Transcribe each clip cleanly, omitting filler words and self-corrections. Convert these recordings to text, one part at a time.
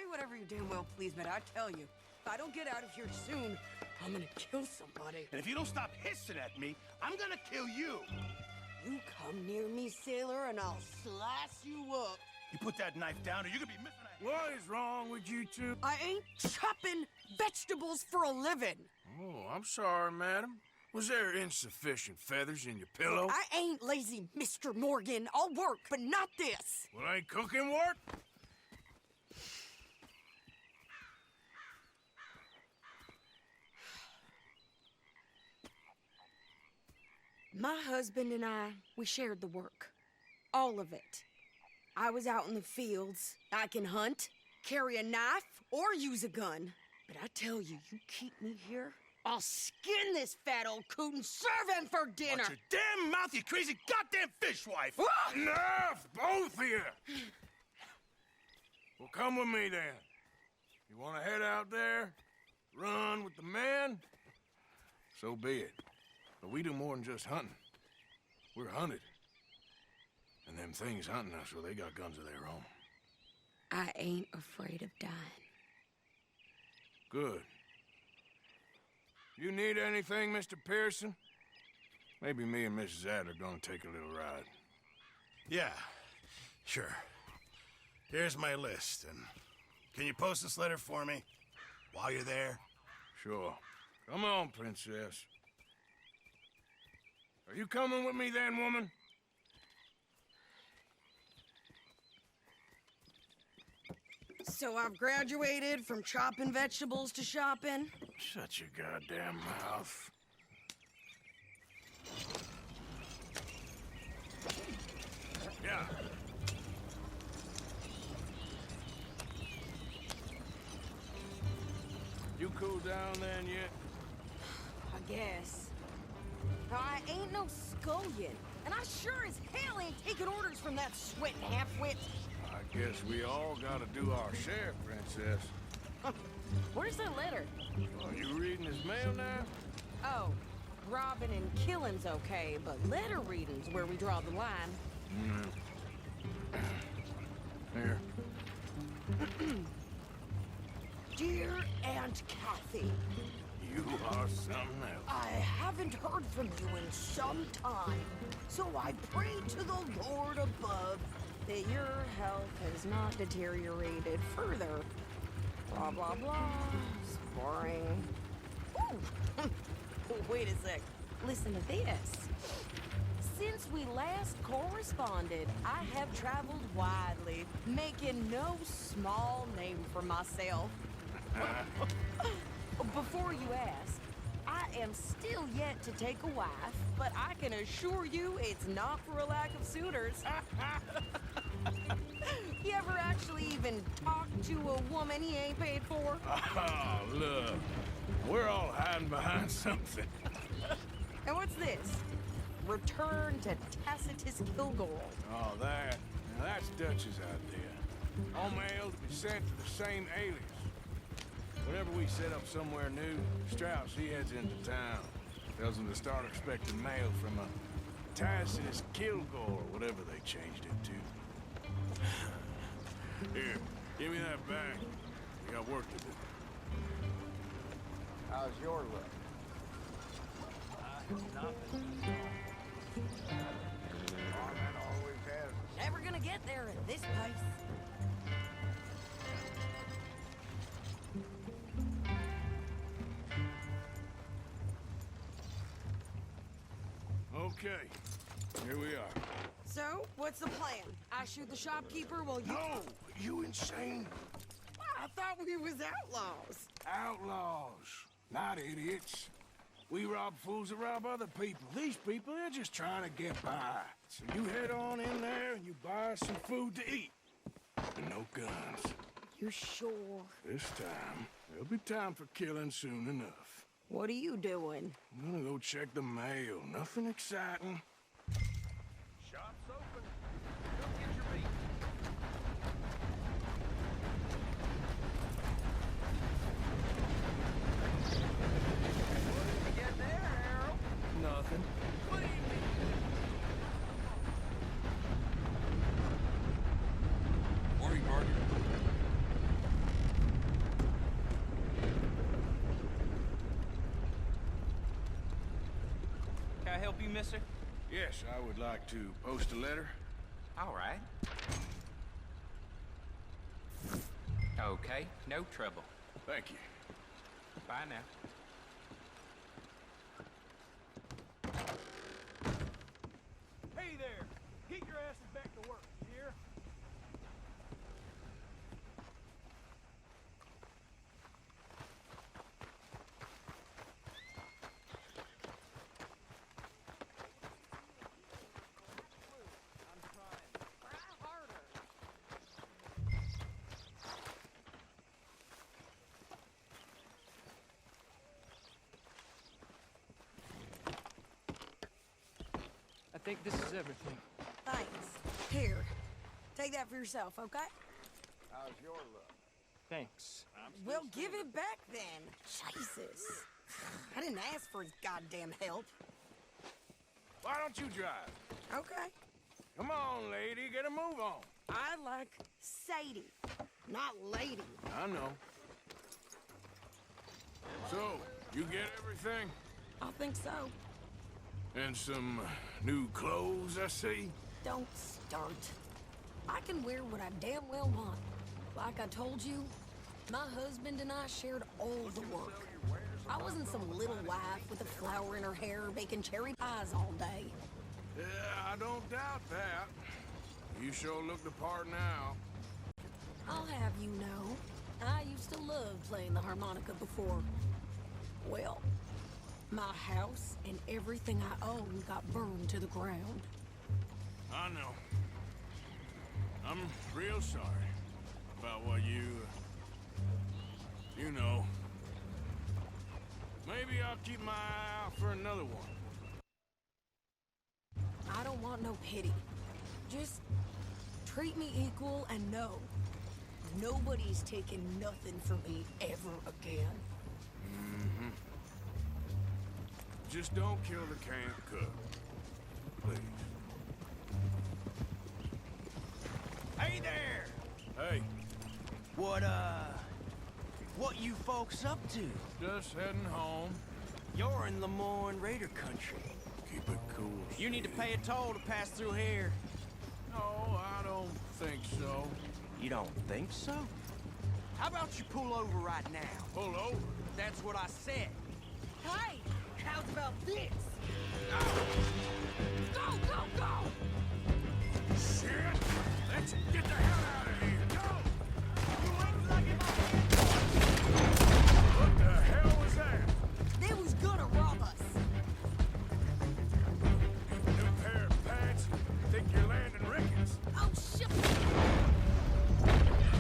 say whatever you damn well please, but I tell you, if I don't get out of here soon, I'm gonna kill somebody. And if you don't stop hissing at me, I'm gonna kill you. You come near me, sailor, and I'll slice you up. You put that knife down or you're gonna be missing a... What is wrong with you two? I ain't chopping vegetables for a living. Oh, I'm sorry, madam. Was there insufficient feathers in your pillow? I ain't lazy, Mr. Morgan. I'll work, but not this. Well, ain't cooking work? My husband and I, we shared the work. All of it. I was out in the fields. I can hunt, carry a knife, or use a gun. But I tell you, you keep me here, I'll skin this fat old coot and serve him for dinner. Watch your damn mouth, you crazy goddamn fishwife! Enough, both of you! Well, come with me, then. You want to head out there, run with the men? So be it. But we do more than just hunting. We're hunted. And them things hunting us, well, they got guns of their own. I ain't afraid of dying. Good. You need anything, Mr. Pearson? Maybe me and Mrs. Adler are gonna take a little ride. Yeah, sure. Here's my list, and can you post this letter for me while you're there? Sure. Come on, princess. Are you coming with me then, woman? So I've graduated from chopping vegetables to shopping? Shut your goddamn mouth. Yeah. You cool down then yet? I guess. Now, I ain't no scullion, and I sure as hell ain't taking orders from that sweating half-wit. I guess we all gotta do our share, princess. Where's the letter? Are you reading his mail now? Oh, robbing and killing's okay, but letter reading's where we draw the line. Here. Dear Aunt Kathy, You are something else. I haven't heard from you in some time, so I pray to the Lord above that your health has not deteriorated further. Blah, blah, blah. It's boring. Ooh. Wait a sec. Listen to this. Since we last corresponded, I have traveled widely, making no small name for myself. Before you ask, I am still yet to take a wife, but I can assure you it's not for a lack of suitors. You ever actually even talked to a woman he ain't paid for? Oh, look. We're all hiding behind something. And what's this? Return to Tacitus Kilgore. Oh, that. Now, that's Dutch's idea. All mail to be sent to the same alias. Whenever we set up somewhere new, Strauss, he heads into town. Tells them to start expecting mail from a Tacitus Kilgore, whatever they changed it to. Here, give me that back. We got work to do. How's your luck? Barman always has. Never gonna get there at this pace. Okay, here we are. So, what's the plan? I shoot the shopkeeper while you... No, you insane? I thought we was outlaws. Outlaws, not idiots. We rob fools that rob other people. These people, they're just trying to get by. So you head on in there and you buy some food to eat. And no guns. You sure? This time, there'll be time for killing soon enough. What are you doing? I'm gonna go check the mail. Nothing exciting. Shop's open. Go get your meat. What did you get there, Harold? Nothing. What do you mean? Morning, partner. help you, mister? Yes, I would like to post a letter. All right. Okay, no trouble. Thank you. Bye now. Hey there! Get your asses back to work, you hear? I think this is everything. Thanks. Here, take that for yourself, okay? How's your luck? Thanks. Well, give it back then. Jesus. I didn't ask for his goddamn help. Why don't you drive? Okay. Come on, lady, get a move on. I like Sadie, not lady. I know. So, you get everything? I think so. And some new clothes, I see? Don't start. I can wear what I damn well want. Like I told you, my husband and I shared all the work. I wasn't some little wife with a flower in her hair making cherry pies all day. Yeah, I don't doubt that. You sure look the part now. I'll have you know, I used to love playing the harmonica before. Well, my house and everything I own got burned to the ground. I know. I'm real sorry about what you know. Maybe I'll keep my eye out for another one. I don't want no pity. Just treat me equal and know nobody's taking nothing from me ever again. Mm-hmm. Just don't kill the camp cook. Please. Hey there! Hey, What you folks up to? just heading home. You're in Lemoyne Raider country. Keep it cool. You need to sweetie. pay a toll to pass through here. No, I don't think so. You don't think so? How about you pull over right now? Pull over. That's what I said. Hey, how's about this? Go, go, go! Shit! Let's get the hell out of here! Go! What the hell was that? They was gonna rob us. New pair of pants? Think you're landing Ricketts? Oh, shit.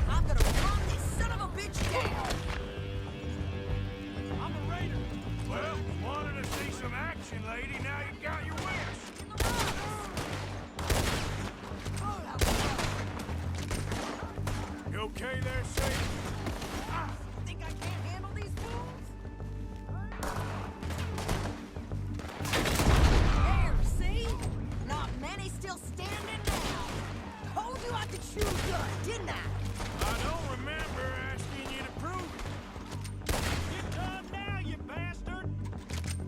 I'm gonna run this son of a bitch down. I'm a raider. Well, wanted to see some action, lady. Now you got your wish. In the rocks. Oh, that was You okay there, Sadie? Think I can't handle these fools? There, see? Not many still standing now. Told you I could shoot a gun, didn't I? I don't remember asking you to prove it. Get done now, you bastard!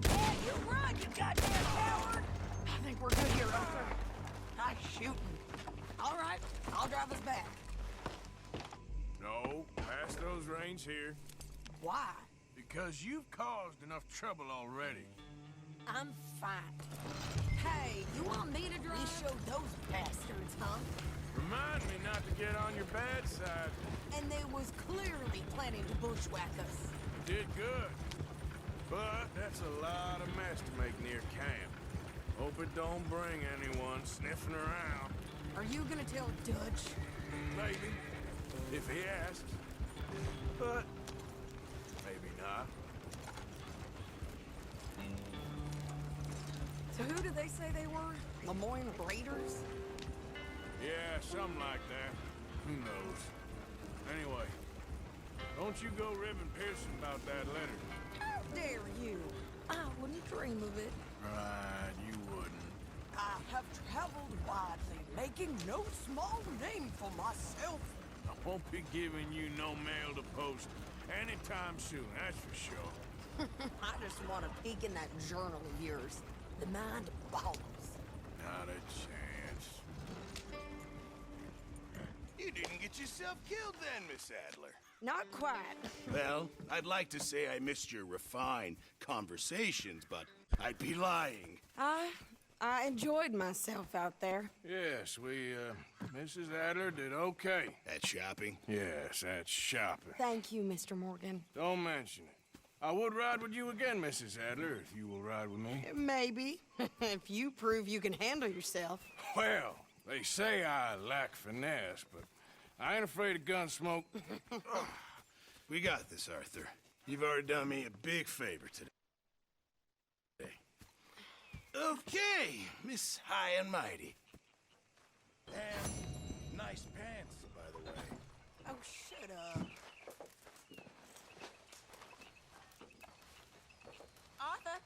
Yeah, you run, you goddamn coward! I think we're good here, Arthur. Nice shooting. All right, I'll drive us back. No, pass those reins here. Why? Because you've caused enough trouble already. I'm fine. Hey, you want me to drive? We showed those bastards, huh? Remind me not to get on your bad side. And they was clearly planning to bushwhack us. You did good. But that's a lot of mess to make near camp. Hope it don't bring anyone sniffing around. Are you gonna tell Dutch? Maybe. If he asks. But maybe not. So who did they say they were? Lemoyne Raiders? Yeah, something like that. Who knows? Anyway, don't you go ribbing Pearson about that letter. How dare you? I wouldn't dream of it. Right, you wouldn't. I have traveled widely, making no small name for myself. I won't be giving you no mail to post anytime soon, that's for sure. I just want to peek in that journal of yours. The mind boggles. Not a chance. You didn't get yourself killed then, Miss Adler. Not quite. Well, I'd like to say I missed your refined conversations, but I'd be lying. I enjoyed myself out there. Yes, Mrs. Adler did okay. At shopping? Yes, that's shopping. Thank you, Mr. Morgan. Don't mention it. I would ride with you again, Mrs. Adler, if you will ride with me. Maybe. If you prove you can handle yourself. Well, they say I lack finesse, but I ain't afraid of gun smoke. We got this, Arthur. You've already done me a big favor today. Okay, Miss High and Mighty. And nice pants, by the way. Oh, shut up. Arthur.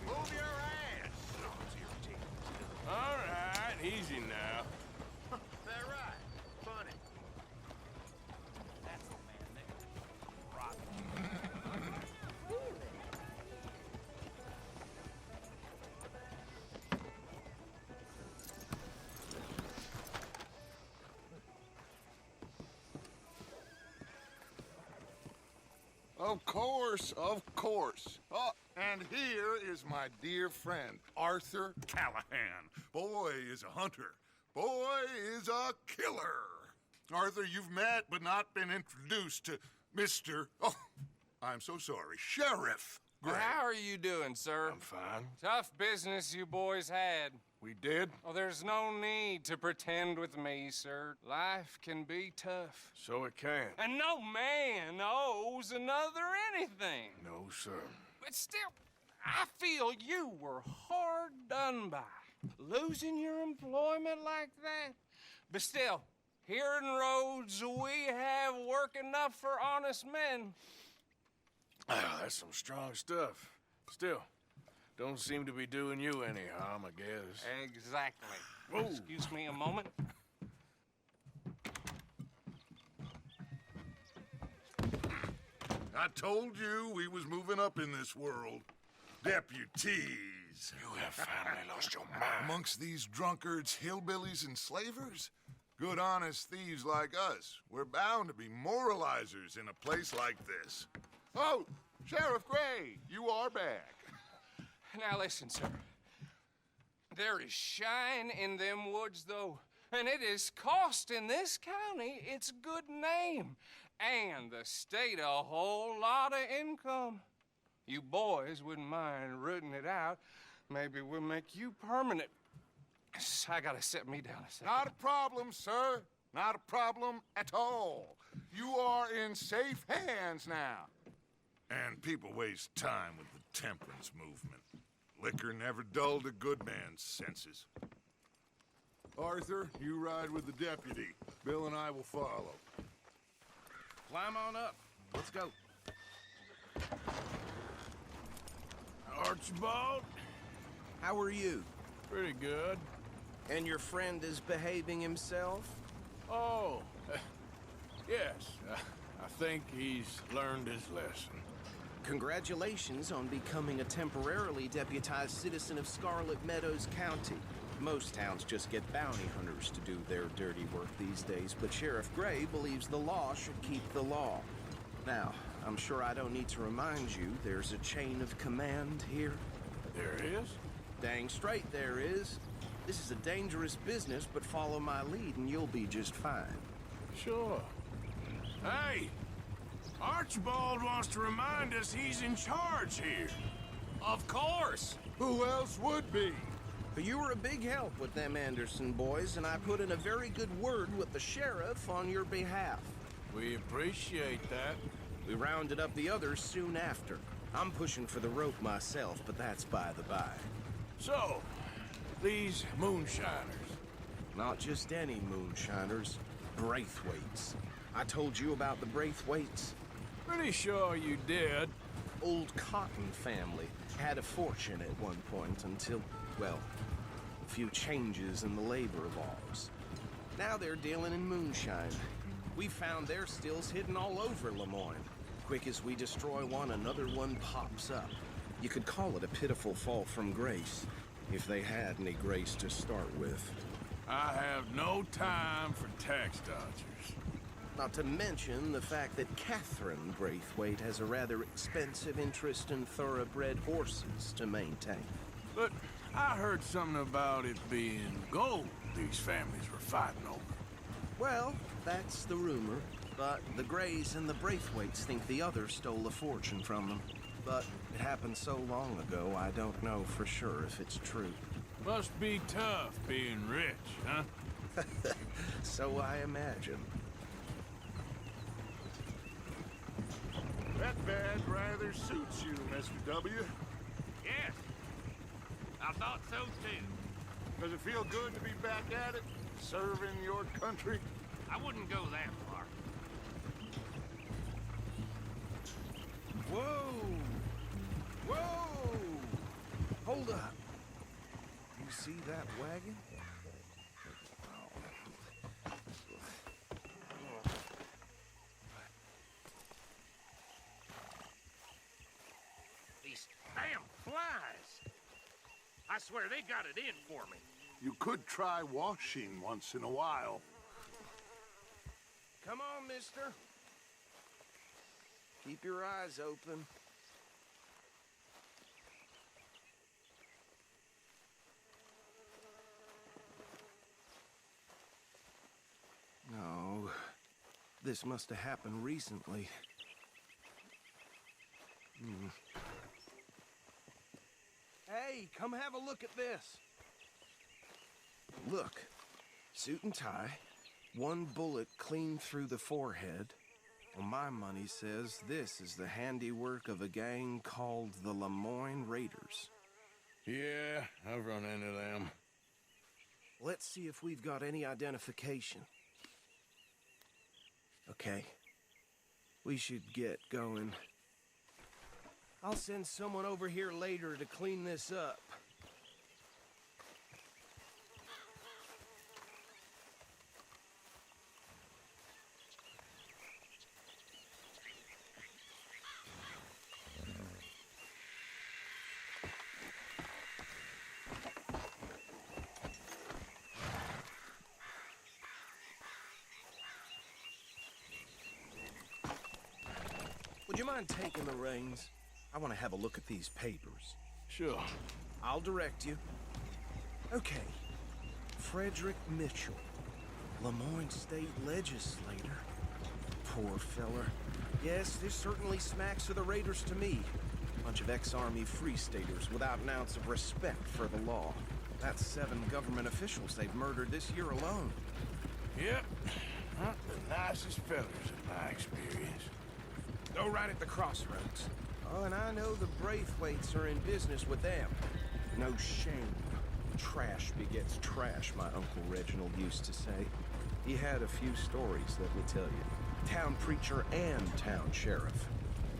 Move your ass! All right, easy now. That right? Funny. That's the man there. Rotten. Of course, of course. Oh, and here is my dear friend, Arthur Callahan. Boy is a hunter. Boy is a killer. Arthur, you've met but not been introduced to Mr. Oh, I'm so sorry, Sheriff Gray. How are you doing, sir? I'm fine. Tough business you boys had. We did? Oh, there's no need to pretend with me, sir. Life can be tough. So it can. And no man owes another anything. No, sir. But still, I feel you were hard done by. Losing your employment like that. But still, here in Rhodes, we have work enough for honest men. Ah, that's some strong stuff. Still, don't seem to be doing you any harm, I guess. Exactly. Whoa. Excuse me a moment. I told you we was moving up in this world. Deputies. You have finally lost your mind. Amongst these drunkards, hillbillies, and slavers? Good, honest thieves like us. We're bound to be moralizers in a place like this. Oh, Sheriff Gray, you are back. Now listen, sir. There is shine in them woods, though, and it is costing this county its good name and the state a whole lot of income. You boys wouldn't mind rooting it out. Maybe we'll make you permanent. I gotta sit me down a second. Not a problem, sir. Not a problem at all. You are in safe hands now. And people waste time with the temperance movement. Liquor never dulled a good man's senses. Arthur, you ride with the deputy. Bill and I will follow. Climb on up. Let's go. Archibald? How are you? Pretty good. And your friend is behaving himself? Oh, yes. I think he's learned his lesson. Congratulations on becoming a temporarily deputized citizen of Scarlet Meadows County. Most towns just get bounty hunters to do their dirty work these days, but Sheriff Gray believes the law should keep the law. Now, I'm sure I don't need to remind you there's a chain of command here. There is? Dang straight there is. This is a dangerous business, but follow my lead and you'll be just fine. Sure. Hey! Archibald wants to remind us he's in charge here. Of course. Who else would be? But you were a big help with them Anderson boys, and I put in a very good word with the sheriff on your behalf. We appreciate that. We rounded up the others soon after. I'm pushing for the rope myself, but that's by the by. So, these moonshiners. Not just any moonshiners, Braithwaites. I told you about the Braithwaites. Pretty sure you did. Old Cotton family had a fortune at one point until, well, a few changes in the labor laws. Now they're dealing in moonshine. We found their stills hidden all over Lemoyne. Quick as we destroy one, another one pops up. You could call it a pitiful fall from grace, if they had any grace to start with. I have no time for tax dodgers. Not to mention the fact that Catherine Braithwaite has a rather expensive interest in thoroughbred horses to maintain. But I heard something about it being gold these families were fighting over. Well, that's the rumor. But the Greys and the Braithwaites think the others stole a fortune from them. But it happened so long ago, I don't know for sure if it's true. Must be tough being rich, huh? So I imagine. That badge rather suits you, Mr. W. Yes. I thought so too. Does it feel good to be back at it, serving your country? I wouldn't go that far. Whoa! Whoa! Hold up. You see that wagon? These damn flies. I swear they got it in for me. You could try washing once in a while. Come on, mister. Keep your eyes open. No. This must have happened recently. Hey, come have a look at this. Look. Suit and tie. One bullet clean through the forehead. Well, my money says this is the handiwork of a gang called the Lemoyne Raiders. Yeah, I've run into them. Let's see if we've got any identification. Okay. We should get going. I'll send someone over here later to clean this up. Would you mind taking the reins? I want to have a look at these papers. Sure. I'll direct you. Okay. Frederick Mitchell, Lemoyne State Legislator. Poor feller. Yes, this certainly smacks of the Raiders to me. Bunch of ex-Army Free Staters without an ounce of respect for the law. That's 7 government officials they've murdered this year alone. Yep. Not the nicest fellas in my experience. Go right at the crossroads. Oh, and I know the Braithwaites are in business with them. No shame. Trash begets trash, my Uncle Reginald used to say. He had a few stories, let me tell you. Town preacher and town sheriff.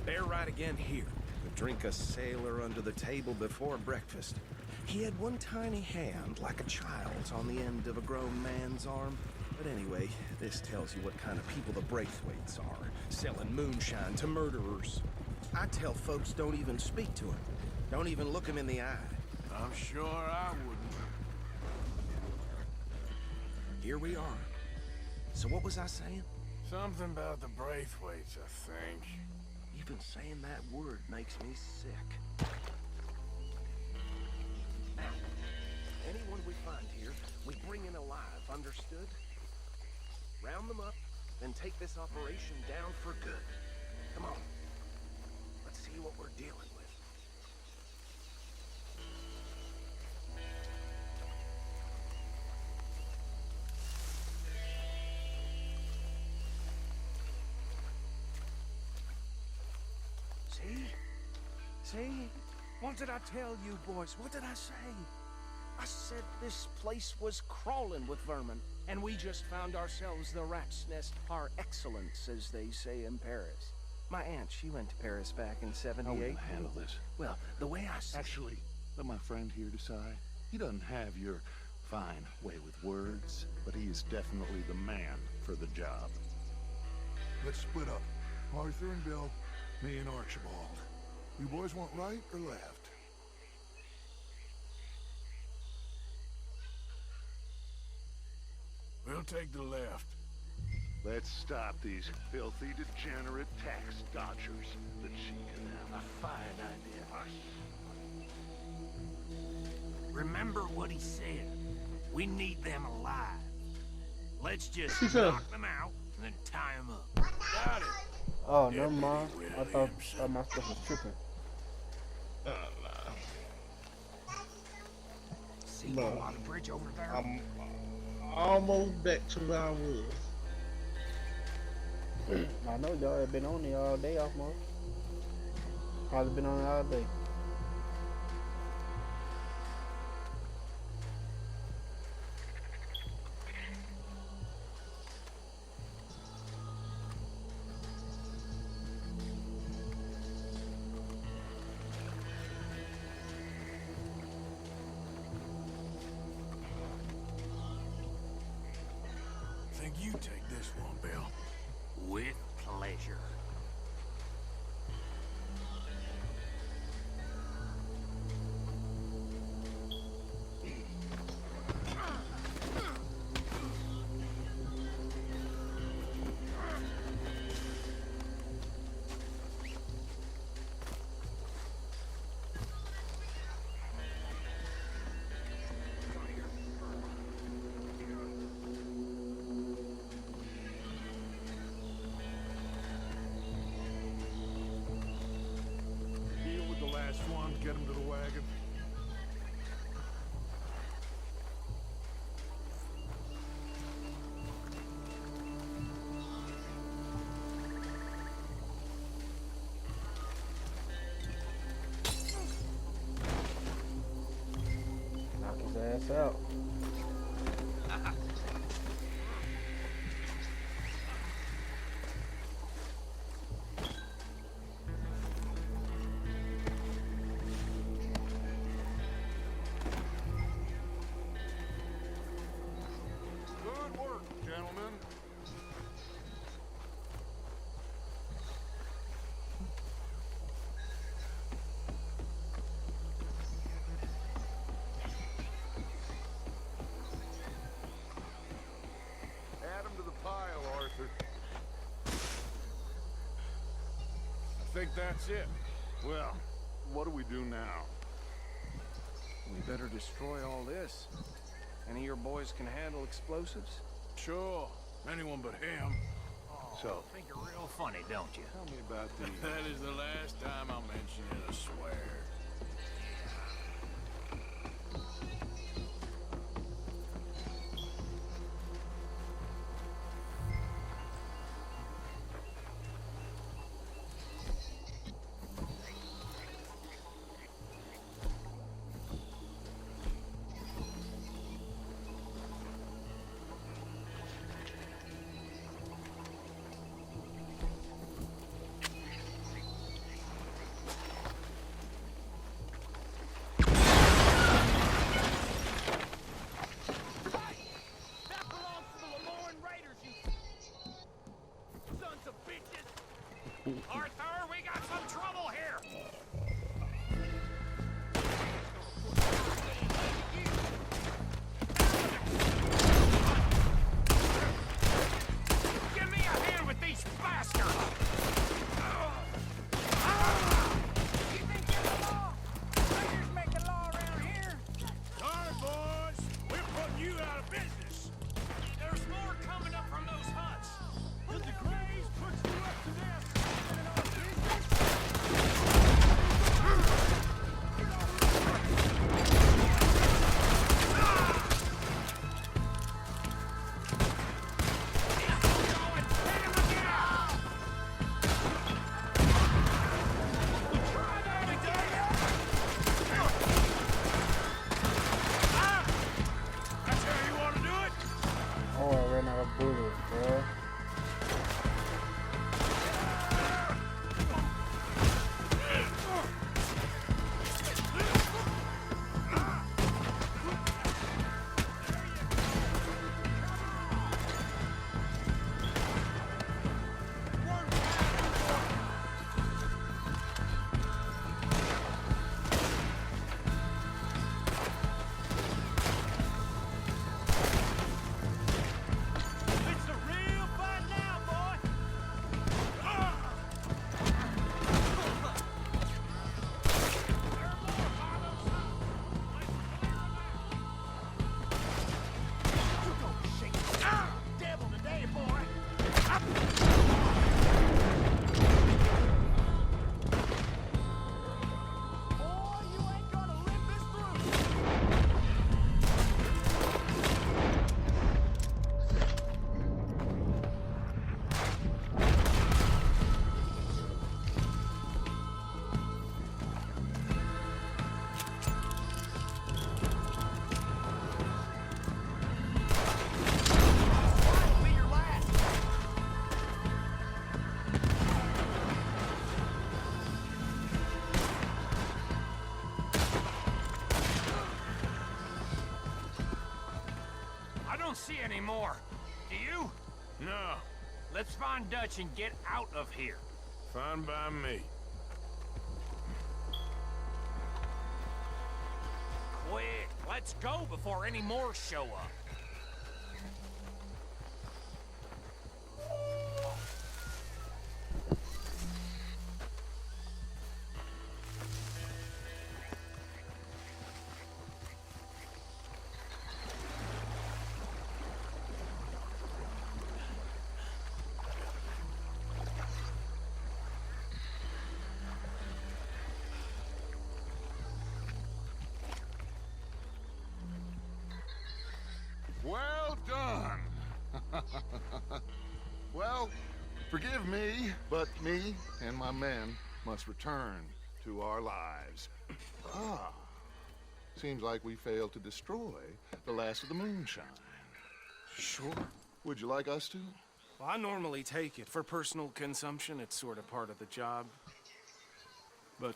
They're right again here. Would drink a sailor under the table before breakfast. He had one tiny hand, like a child's, on the end of a grown man's arm. But anyway, this tells you what kind of people the Braithwaites are. Selling moonshine to murderers. I tell folks don't even speak to him. Don't even look him in the eye. I'm sure I wouldn't. Here we are. So what was I saying? Something about the Braithwaites, I think. Even saying that word makes me sick. Now, anyone we find here, we bring in alive, understood? Round them up, then take this operation down for good. Come on. Let's see what we're dealing with. See? See? What did I tell you, boys? What did I say? I said this place was crawling with vermin, and we just found ourselves the rat's nest par excellence, as they say in Paris. My aunt, she went to Paris back in '78. How are we gonna handle this? Well, the way I see Actually, let my friend here decide. He doesn't have your fine way with words, but he is definitely the man for the job. Let's split up. Arthur and Bill, me and Archibald. You boys want right or left? We'll take the left. Let's stop these filthy, degenerate tax dodgers. The chief can have a fine idea. Remember what he said. We need them alive. Let's just She said- knock them out and then tie them up. Got it. Oh, never mind. I thought my stuff was tripping. See No. on the bridge over there? I'm almost back to where I was. I know y'all have been on there all day, almost. Probably been on it all day. Think you take this one, Bill. With pleasure. Deal with the last one, get him to the wagon. Knock his ass out. Good work, gentlemen. Add him to the pile, Arthur. I think that's it. Well, what do we do now? we better destroy all this. Any of your boys can handle explosives? Sure. Anyone but him. So, Think you're real funny, don't you? tell me about the... That is the last time I'll mention it, I swear. That belongs to the Lemoyne Raiders, you sons of bitches! Arthur, we got some trouble here! Give me a hand with these bastards! You think you're the law? Raiders making law around here? Sorry, boys. We're putting you out of business. There's more coming up from those huts. Did the Grays put you up to this? In our business? Ah! see any more. Do you? No. Let's find Dutch and get out of here. Fine by me. Quick, let's go before any more show up. Well done. Well, forgive me, but me and my men must return to our lives. Ah, seems like we failed to destroy the last of the moonshine. Sure. Would you like us to? Well, I normally take it. For personal consumption, it's sort of part of the job. But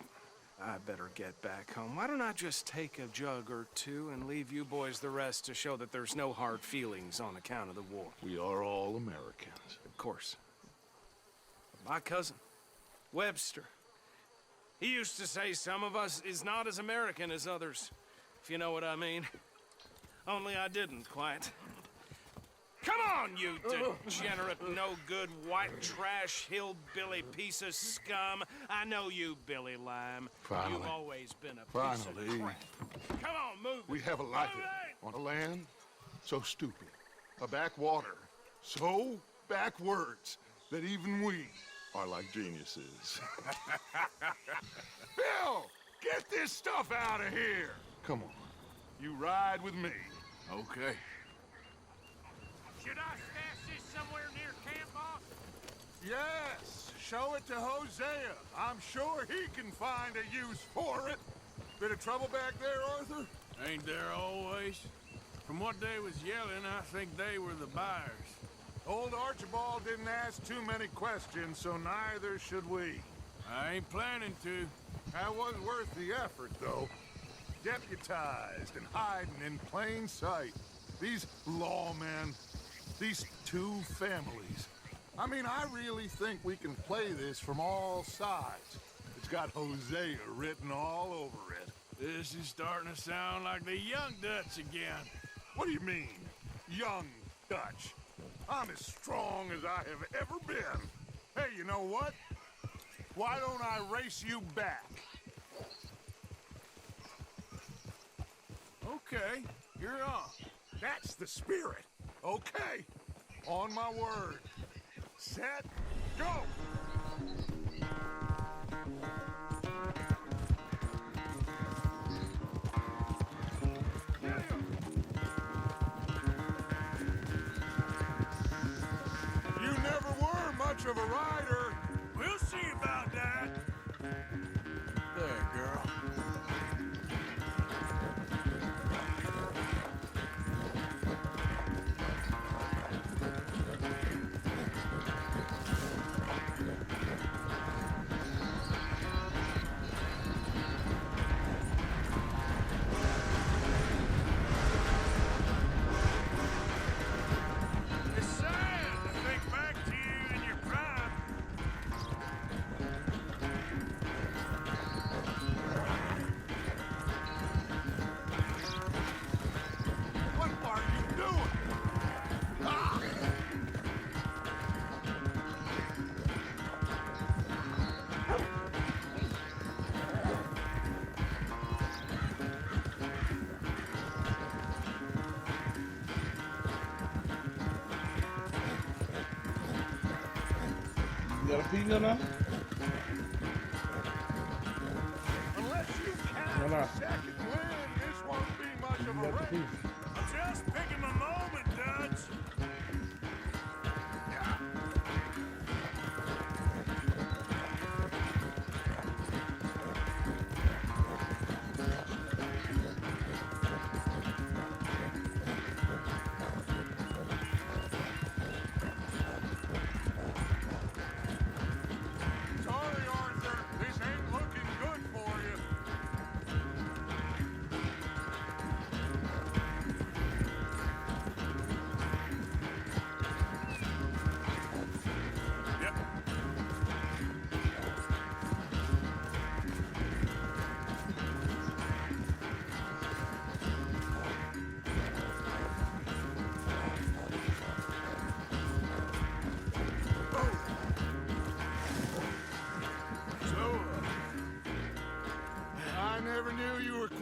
I better get back home. Why don't I just take a jug or two and leave you boys the rest to show that there's no hard feelings on account of the war? We are all Americans. Of course. My cousin, Webster, he used to say some of us is not as American as others, if you know what I mean. Only I didn't quite. Come on, you degenerate, no-good, white trash, hillbilly piece of scum. I know you, Billy Lime. Finally. You've always been a piece of crap. Come on, move We it. haven't liked Move it. On a land so stupid. A backwater so backwards that even we are like geniuses. Bill, get this stuff out of here. Come on. You ride with me. Okay. Should I stash this somewhere near camp, boss? Yes, show it to Hosea. I'm sure he can find a use for it. Bit of trouble back there, Arthur? Ain't there always? From what they was yelling, I think they were the buyers. Old Archibald didn't ask too many questions, so neither should we. I ain't planning to. That was worth the effort, though. Deputized and hiding in plain sight. These lawmen, these two families. I mean, I really think we can play this from all sides. It's got Hosea written all over it. This is starting to sound like the young Dutch again. What do you mean, young Dutch? I'm as strong as I have ever been. Hey, you know what? Why don't I race you back? Okay, you're on. That's the spirit. Okay, on my word. Set, go! You never were much of a rider. We'll see about that. There, girl. It's sad to think back to you in your prime. What are you doing? Ah! You got a pizza now? Unless you No, count no. a second win, this won't be much of You a got the race. pizza. I'm just picking my moment, Dutch. Sorry, Arthur. This ain't looking good for you.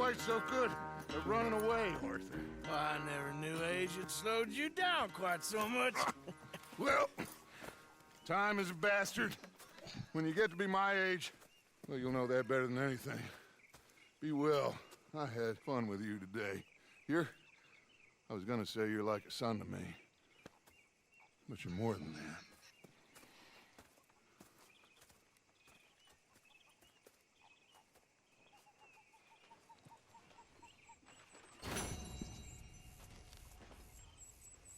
quite so good at running away, Arthur. Well, I never knew age had slowed you down quite so much. Well, time is a bastard. When you get to be my age, well, you'll know that better than anything. Be well. I had fun with you today. I was gonna say you're like a son to me. But you're more than that.